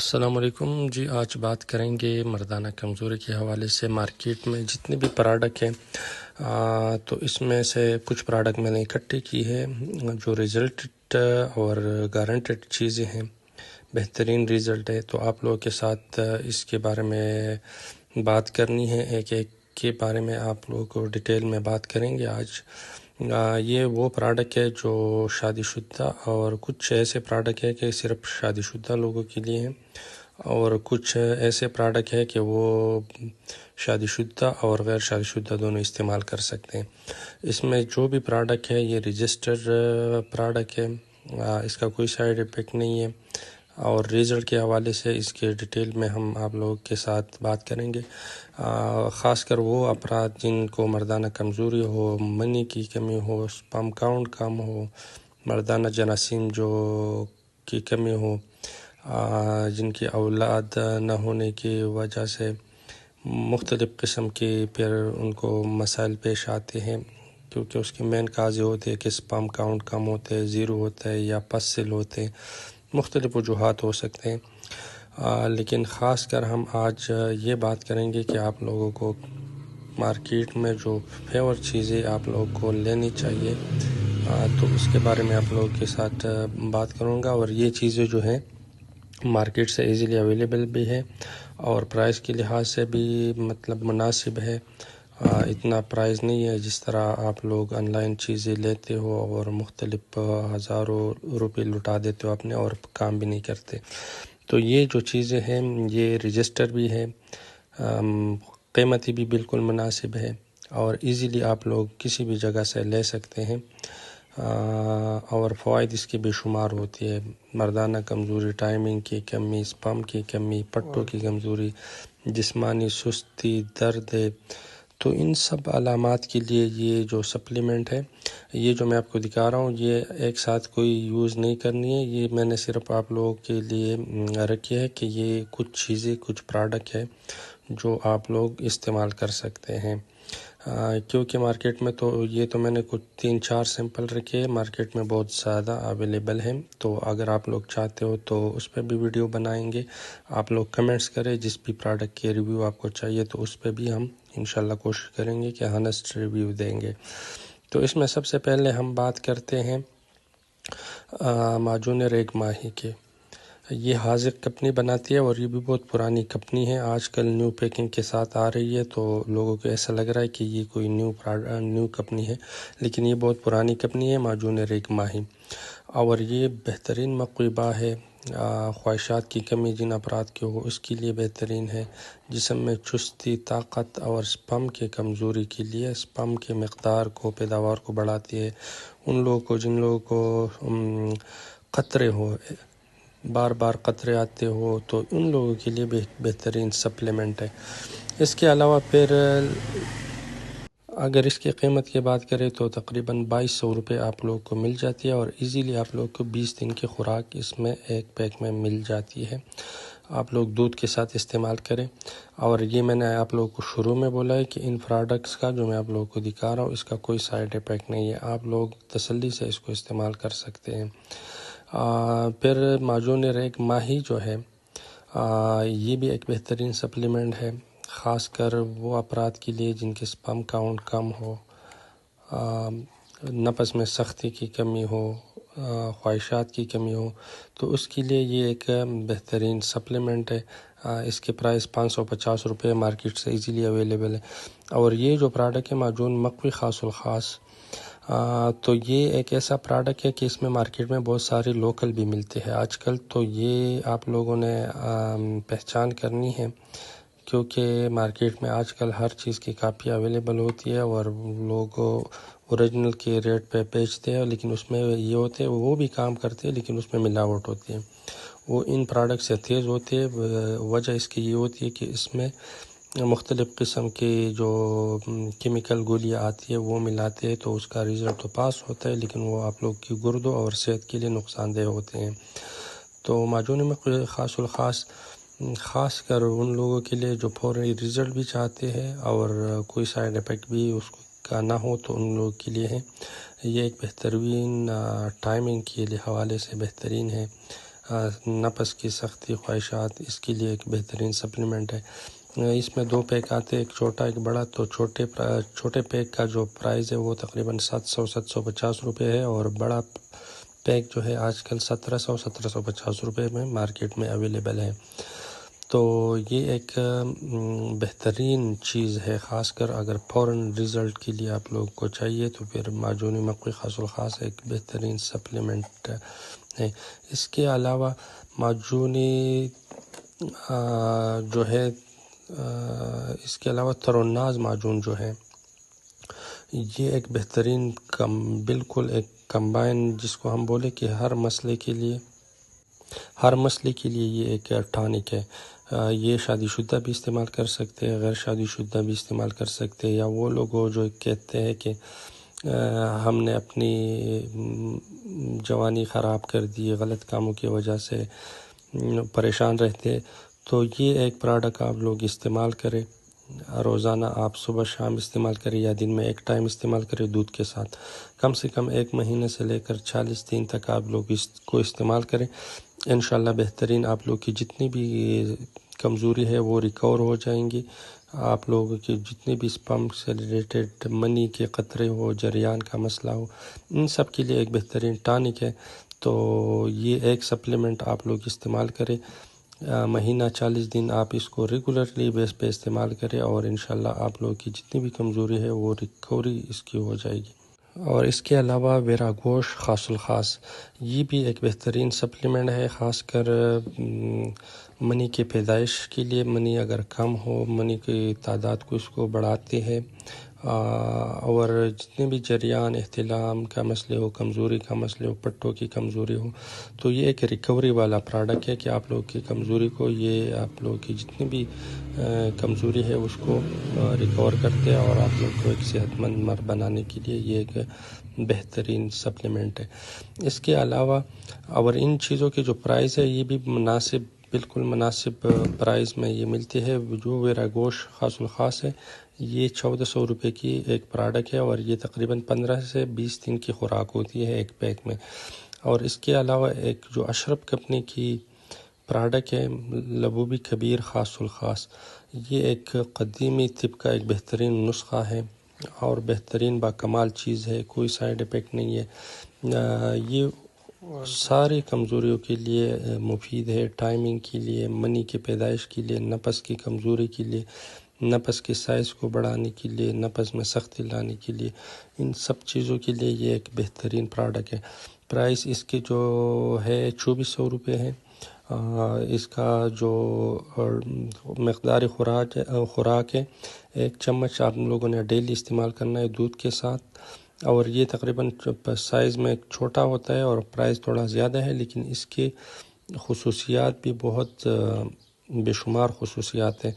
السلام علیکم جی، آج بات کریں گے مردانہ کمزوری کے حوالے سے۔ مارکیٹ میں جتنے بھی پروڈکٹ ہیں تو اس میں سے کچھ پروڈکٹ میں نے اکٹھے کی ہے جو رزلٹ اور گارنٹیڈ چیزیں ہیں، بہترین رزلٹ ہے، تو آپ لوگوں کے ساتھ اس کے بارے میں بات کرنی ہے۔ ایک ایک کے بارے میں آپ لوگوں کو ڈیٹیل میں بات کریں گے آج۔ یہ وہ پروڈکٹ ہے جو شادی شدہ، اور کچھ ایسے پروڈکٹ ہے کہ صرف شادی شدہ لوگوں کے لیے ہیں، اور کچھ ایسے پروڈکٹ ہے کہ وہ شادی شدہ اور غیر شادی شدہ دونوں استعمال کر سکتے ہیں۔ اس میں جو بھی پروڈکٹ ہے یہ رجسٹرڈ پروڈکٹ ہے، اس کا کوئی سائیڈ افیکٹ نہیں ہے، اور رزلٹ کے حوالے سے اس کے ڈیٹیل میں ہم آپ لوگوں کے ساتھ بات کریں گے۔ خاص کر وہ افراد جن کو مردانہ کمزوری ہو، منی کی کمی ہو، سپرم کاؤنٹ کم ہو، مردانہ جراثیم کی کمی ہو، جن کی اولاد نہ ہونے کی وجہ سے مختلف قسم کے پھر ان کو مسائل پیش آتے ہیں، کیونکہ اس کے مین کاز یہ ہوتے ہیں کہ سپرم کاؤنٹ کم ہوتے ہیں، زیرو ہوتا ہے یا پسل ہوتے ہیں، مختلف وجوہات ہو سکتے ہیں۔ لیکن خاص کر ہم آج یہ بات کریں گے کہ آپ لوگوں کو مارکیٹ میں جو فیور چیزیں آپ لوگوں کو لینی چاہیے، تو اس کے بارے میں آپ لوگوں کے ساتھ بات کروں گا۔ اور یہ چیزیں جو ہیں مارکیٹ سے ایزیلی اویلیبل بھی ہے، اور پرائس کے لحاظ سے بھی مطلب مناسب ہے۔ اتنا پرائز نہیں ہے جس طرح آپ لوگ آن لائن چیزیں لیتے ہو اور مختلف ہزاروں روپے لٹا دیتے ہو اپنے اور کام بھی نہیں کرتے۔ تو یہ جو چیزیں ہیں یہ رجسٹر بھی ہے، قیمتی بھی بالکل مناسب ہے، اور ایزیلی آپ لوگ کسی بھی جگہ سے لے سکتے ہیں، اور فوائد اس کے بے شمار ہوتی ہے۔ مردانہ کمزوری، ٹائمنگ کی کمی، سپرم کی کمی، پٹوں کی کمزوری، جسمانی سستی، درد، تو ان سب علامات کے لیے یہ جو سپلیمنٹ ہے، یہ جو میں آپ کو دکھا رہا ہوں، یہ ایک ساتھ کوئی یوز نہیں کرنی ہے، یہ میں نے صرف آپ لوگوں کے لیے رکھی ہے کہ یہ کچھ چیزیں، کچھ پروڈکٹ ہے جو آپ لوگ استعمال کر سکتے ہیں۔ کیونکہ مارکیٹ میں تو یہ تو میں نے کچھ 3-4 سیمپل رکھے، مارکیٹ میں بہت زیادہ اویلیبل ہیں، تو اگر آپ لوگ چاہتے ہو تو اس پہ بھی ویڈیو بنائیں گے۔ آپ لوگ کمنٹس کریں جس بھی پروڈکٹ کے ریویو آپ کو چاہیے، تو اس پہ بھی ہم انشاءاللہ کوشش کریں گے کہ ہانسٹ ریویو دیں گے۔ تو اس میں سب سے پہلے ہم بات کرتے ہیں معجون ریگ ماہی کے۔ یہ حاذق کمپنی بناتی ہے، اور یہ بھی بہت پرانی کمپنی ہے، آج کل نیو پیکنگ کے ساتھ آ رہی ہے، تو لوگوں کو ایسا لگ رہا ہے کہ یہ کوئی نیو کمپنی ہے، لیکن یہ بہت پرانی کمپنی ہے، معجون ریگ ماہی، اور یہ بہترین مقوبہ ہے۔ خواہشات کی کمی جن افراد کے ہو اس کے لیے بہترین ہے، جسم میں چستی، طاقت اور سپرم کی کمزوری کے لیے، سپرم کے مقدار کو، پیداوار کو بڑھاتی ہے۔ ان لوگوں کو جن لوگوں کو قطرے ہو، بار بار قطرے آتے ہو، تو ان لوگوں کے لیے بہترین سپلیمنٹ ہے۔ اس کے علاوہ پھر اگر اس کی قیمت کی بات کریں تو تقریباً 2200 روپے آپ لوگ کو مل جاتی ہے، اور ایزیلی آپ لوگ کو 20 دن کی خوراک اس میں ایک پیک میں مل جاتی ہے۔ آپ لوگ دودھ کے ساتھ استعمال کریں، اور یہ میں نے آپ لوگوں کو شروع میں بولا ہے کہ ان پروڈکٹس کا جو میں آپ لوگوں کو دکھا رہا ہوں اس کا کوئی سائیڈ افیکٹ نہیں ہے، آپ لوگ تسلی سے اس کو استعمال کر سکتے ہیں۔ پھر معجون ریگ ماہی جو ہے یہ بھی ایک بہترین سپلیمنٹ ہے، خاص کر وہ افراد کے لیے جن کے سپرم کاؤنٹ کم ہو، نفس میں سختی کی کمی ہو، خواہشات کی کمی ہو، تو اس کے لیے یہ ایک بہترین سپلیمنٹ ہے۔ اس کے پرائس 550 روپے مارکیٹ سے ایزیلی اویلیبل ہے۔ اور یہ جو پروڈکٹ ہے معجون مقوی خاص الخاص، تو یہ ایک ایسا پروڈکٹ ہے کہ اس میں مارکیٹ میں بہت سارے لوکل بھی ملتے ہیں آج کل، تو یہ آپ لوگوں نے پہچان کرنی ہے، کیونکہ مارکیٹ میں آج کل ہر چیز کی کاپی اویلیبل ہوتی ہے، اور لوگ اوریجنل کے ریٹ پہ بیچتے ہیں، لیکن اس میں یہ ہوتے ہیں وہ بھی کام کرتے ہیں لیکن اس میں ملاوٹ ہوتی ہے، وہ ان پروڈکٹ سے تیز ہوتے ہیں۔ وجہ اس کی یہ ہوتی ہے کہ اس میں مختلف قسم کی جو کیمیکل گولیاں آتی ہے وہ ملاتے ہیں، تو اس کا رزلٹ تو پاس ہوتا ہے لیکن وہ آپ لوگ کی گردوں اور صحت کے لیے نقصان دہ ہوتے ہیں۔ تو معجون میں خاص الخاص خاص کر ان لوگوں کے لیے جو فوری رزلٹ بھی چاہتے ہیں اور کوئی سائیڈ افیکٹ بھی اس کا نہ ہو، تو ان لوگوں کے لیے ہے۔ یہ ایک بہترین ٹائمنگ کے حوالے سے بہترین ہے، نفس کی سختی خواہشات، اس کے لیے ایک بہترین سپلیمنٹ ہے۔ اس میں 2 پیک آتے ہیں، ایک چھوٹا ایک بڑا۔ تو چھوٹے پیک کا جو پرائز ہے وہ تقریباً 750 روپے ہے، اور بڑا پیک جو ہے آج کل 1750 روپے میں مارکیٹ میں اویلیبل ہے۔ تو یہ ایک بہترین چیز ہے، خاص کر اگر فوراً رزلٹ کے لیے آپ لوگ کو چاہیے تو پھر معجونی مقوی خاص الخاص ایک بہترین سپلیمنٹ ہے۔ اس کے علاوہ معجونی جو ہے اس کے علاوہ تروناز معجون جو ہے، یہ ایک بہترین بالکل ایک کمبائن، جس کو ہم بولے کہ ہر مسئلے کے لیے یہ ایک ٹانک ہے۔ یہ شادی شدہ بھی استعمال کر سکتے ہیں، غیر شادی شدہ بھی استعمال کر سکتے ہیں، یا وہ لوگ جو کہتے ہیں کہ ہم نے اپنی جوانی خراب کر دی، غلط کاموں کی وجہ سے پریشان رہتے، تو یہ ایک پروڈکٹ آپ لوگ استعمال کریں۔ روزانہ آپ صبح شام استعمال کریں، یا دن میں ایک ٹائم استعمال کریں دودھ کے ساتھ۔ کم سے کم 1 مہینے سے لے کر 40 دن تک آپ لوگ اس کو استعمال کریں۔ انشاءاللہ بہترین آپ لوگ کی جتنی بھی کمزوری ہے وہ ریکور ہو جائیں گی۔ آپ لوگوں کی جتنے بھی اسپم سے ریلیٹڈ منی کے قطرے ہو، جریان کا مسئلہ ہو، ان سب کے لیے ایک بہترین ٹانک ہے۔ تو یہ ایک سپلیمنٹ آپ لوگ استعمال کریں، مہینہ 40 دن آپ اس کو ریگولرلی بیس پہ استعمال کریں، اور انشاءاللہ آپ لوگ کی جتنی بھی کمزوری ہے وہ ریکوری اس کی ہو جائے گی۔ اور اس کے علاوہ ویرا گوش خاص الخاص، یہ بھی ایک بہترین سپلیمنٹ ہے، خاص کر منی کی پیدائش کے لیے۔ منی اگر کم ہو، منی کی تعداد کو اس کو بڑھاتے ہیں، اور جتنے بھی جریان احتلام کا مسئلے ہو، کمزوری کا مسئلے ہو، پٹوں کی کمزوری ہو، تو یہ ایک ریکوری والا پروڈکٹ ہے کہ آپ لوگ کی کمزوری کو، یہ آپ لوگ کی جتنی بھی کمزوری ہے اس کو ریکور کرتے ہیں، اور آپ لوگ کو ایک صحت مند مرد بنانے کے لیے یہ ایک بہترین سپلیمنٹ ہے۔ اس کے علاوہ اور ان چیزوں کے جو پرائز ہے یہ بھی بالکل مناسب پرائز میں یہ ملتی ہے۔ جو ویرا گوش خاص الخاص ہے، یہ 1400 روپے کی ایک پروڈکٹ ہے، اور یہ تقریباً 15 سے 20 دن کی خوراک ہوتی ہے ایک پیک میں۔ اور اس کے علاوہ ایک جو اشرف کمپنی کی پروڈکٹ ہے، لبوبی کبیر خاص الخاص، یہ ایک قدیمی طب کا ایک بہترین نسخہ ہے، اور بہترین باکمال چیز ہے، کوئی سائیڈ ایفیکٹ نہیں ہے۔ یہ ساری کمزوریوں کے لیے مفید ہے، ٹائمنگ کے لیے، منی کی پیدائش کے لیے، نفس کی کمزوری کے لیے، نفس کے سائز کو بڑھانے کے لیے، نفس میں سختی لانے کے لیے، ان سب چیزوں کے لیے یہ ایک بہترین پروڈکٹ ہے۔ پرائس اس کے جو ہے 2400 روپے ہے۔ اس کا جو مقدار خوراک ہے، 1 چمچ آپ لوگوں نے ڈیلی استعمال کرنا ہے دودھ کے ساتھ، اور یہ تقریباً سائز میں چھوٹا ہوتا ہے اور پرائز تھوڑا زیادہ ہے، لیکن اس کے خصوصیات بھی بہت بے شمار خصوصیات ہیں۔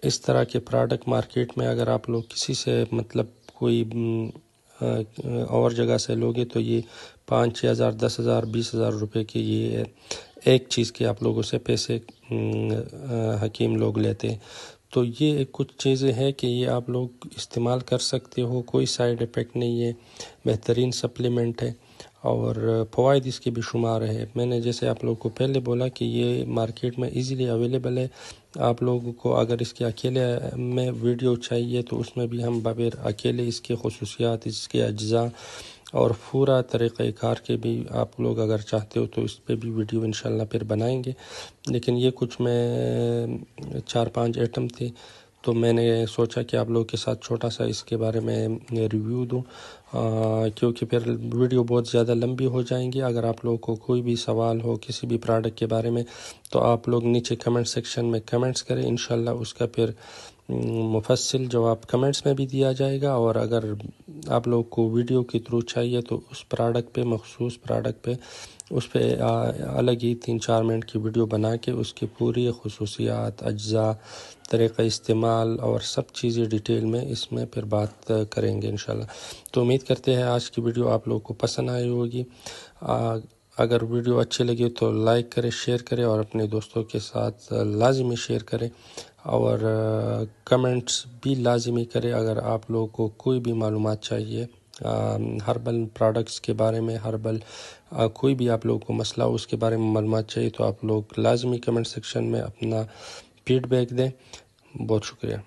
اس طرح کے پروڈکٹ مارکیٹ میں اگر آپ لوگ کسی سے کوئی اور جگہ سے لوگے تو یہ 5-6 ہزار، 10 ہزار، 20 ہزار روپے کی یہ ایک چیز کے آپ لوگوں سے پیسے حکیم لوگ لیتے ہیں۔ تو یہ کچھ چیزیں ہیں کہ یہ آپ لوگ استعمال کر سکتے ہو، کوئی سائیڈ ایفیکٹ نہیں ہے، بہترین سپلیمنٹ ہے، اور فوائد اس کے بھی شمار ہے۔ میں نے جیسے آپ لوگوں کو پہلے بولا کہ یہ مارکیٹ میں ایزیلی اویلیبل ہے۔ آپ لوگوں کو اگر اس کے اکیلے میں ویڈیو چاہیے تو اس میں بھی ہم بغیر اکیلے اس کے خصوصیات، اس کے اجزاء اور پورا طریقہ کار کے بھی آپ لوگ اگر چاہتے ہو تو اس پہ بھی ویڈیو انشاءاللہ پھر بنائیں گے، لیکن یہ کچھ میں 4-5 ایٹم تھے، تو میں نے سوچا کہ آپ لوگوں کے ساتھ چھوٹا سا اس کے بارے میں ریویو دوں، کیونکہ پھر ویڈیو بہت زیادہ لمبی ہو جائیں گی۔ اگر آپ لوگوں کو کوئی بھی سوال ہو کسی بھی پروڈکٹ کے بارے میں تو آپ لوگ نیچے کمنٹ سیکشن میں کمنٹس کریں، انشاءاللہ اس کا پھر مفصل جواب کمنٹس میں بھی دیا جائے گا۔ اور اگر آپ لوگ کو ویڈیو کے تھرو چاہیے تو اس پروڈکٹ پہ، مخصوص پروڈکٹ پہ، اس پہ الگ ہی 3-4 منٹ کی ویڈیو بنا کے اس کی پوری خصوصیات، اجزاء، طریقہ استعمال اور سب چیزیں ڈیٹیل میں اس میں پھر بات کریں گے انشاءاللہ۔ تو امید کرتے ہیں آج کی ویڈیو آپ لوگوں کو پسند آئی ہوگی۔ اگر ویڈیو اچھی لگی تو لائک کریں، شیئر کریں، اور اپنے دوستوں کے ساتھ لازمی شیئر کریں، اور کمنٹس بھی لازمی کریں اگر آپ لوگوں کو کوئی بھی معلومات چاہیے۔ ہربل پروڈکٹس کے بارے میں، ہربل کوئی بھی آپ لوگوں کو مسئلہ ہو اس کے بارے میں معلومات چاہیے تو آپ لوگ لازمی کمنٹ سیکشن میں اپنا فیڈ بیک دیں۔ بہت شکریہ۔